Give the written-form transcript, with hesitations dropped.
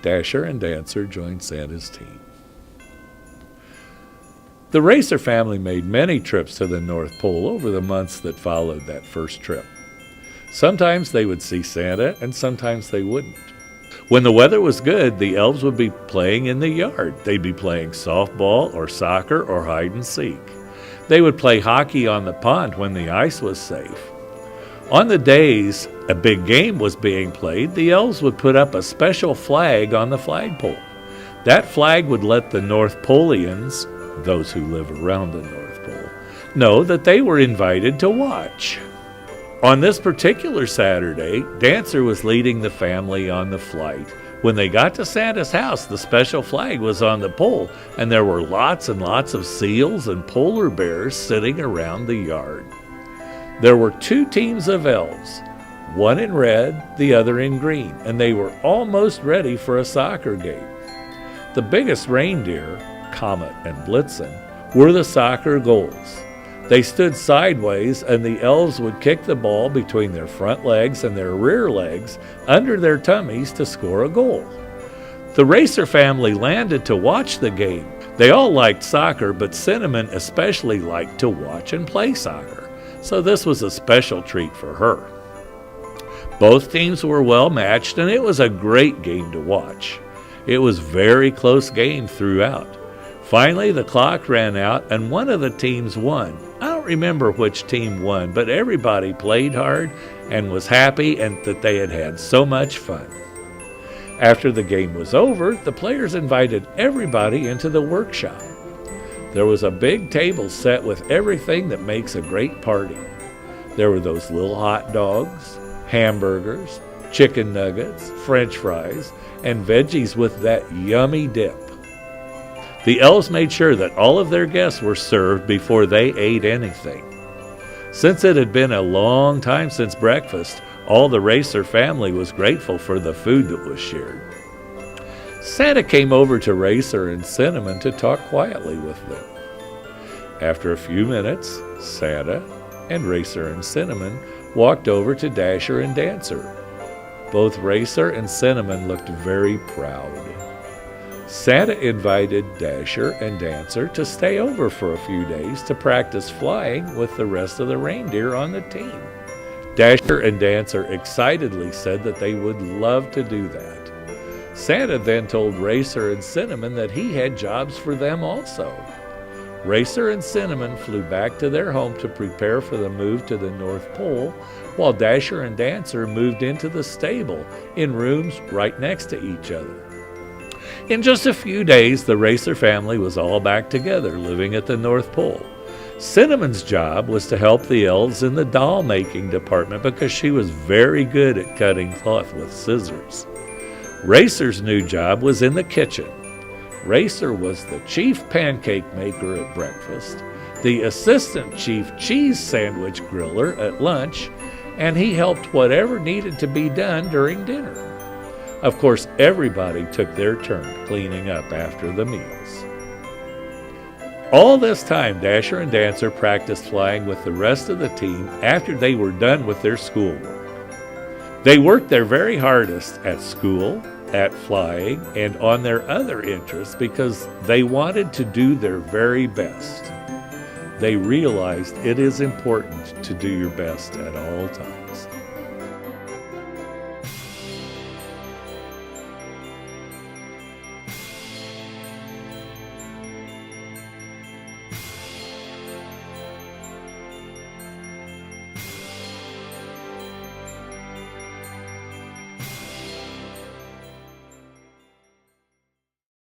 Dasher and Dancer joined Santa's team. The Racer family made many trips to the North Pole over the months that followed that first trip. Sometimes they would see Santa, and sometimes they wouldn't. When the weather was good, the elves would be playing in the yard. They'd be playing softball or soccer or hide and seek. They would play hockey on the pond when the ice was safe. On the days a big game was being played, the elves would put up a special flag on the flagpole. That flag would let the North Poleans, those who live around the North Pole, know that they were invited to watch. On this particular Saturday, Dancer was leading the family on the flight. When they got to Santa's house, the special flag was on the pole, and there were lots and lots of seals and polar bears sitting around the yard. There were 2 teams of elves, one in red, the other in green, and they were almost ready for a soccer game. The biggest reindeer, Comet and Blitzen, were the soccer goals. They stood sideways, and the elves would kick the ball between their front legs and their rear legs under their tummies to score a goal. The Racer family landed to watch the game. They all liked soccer, but Cinnamon especially liked to watch and play soccer, so this was a special treat for her. Both teams were well matched, and it was a great game to watch. It was a very close game throughout. Finally, the clock ran out, and one of the teams won. I don't remember which team won, but everybody played hard and was happy and that they had had so much fun. After the game was over, the players invited everybody into the workshop. There was a big table set with everything that makes a great party. There were those little hot dogs, hamburgers, chicken nuggets, French fries, and veggies with that yummy dip. The elves made sure that all of their guests were served before they ate anything. Since it had been a long time since breakfast, all the Racer family was grateful for the food that was shared. Santa came over to Racer and Cinnamon to talk quietly with them. After a few minutes, Santa and Racer and Cinnamon walked over to Dasher and Dancer. Both Racer and Cinnamon looked very proud. Santa invited Dasher and Dancer to stay over for a few days to practice flying with the rest of the reindeer on the team. Dasher and Dancer excitedly said that they would love to do that. Santa then told Racer and Cinnamon that he had jobs for them also. Racer and Cinnamon flew back to their home to prepare for the move to the North Pole, while Dasher and Dancer moved into the stable in rooms right next to each other. In just a few days, the Racer family was all back together, living at the North Pole. Cinnamon's job was to help the elves in the doll-making department because she was very good at cutting cloth with scissors. Racer's new job was in the kitchen. Racer was the chief pancake maker at breakfast, the assistant chief cheese sandwich griller at lunch, and he helped whatever needed to be done during dinner. Of course, everybody took their turn cleaning up after the meals. All this time, Dasher and Dancer practiced flying with the rest of the team after they were done with their schoolwork. They worked their very hardest at school, at flying, and on their other interests because they wanted to do their very best. They realized it is important to do your best at all times.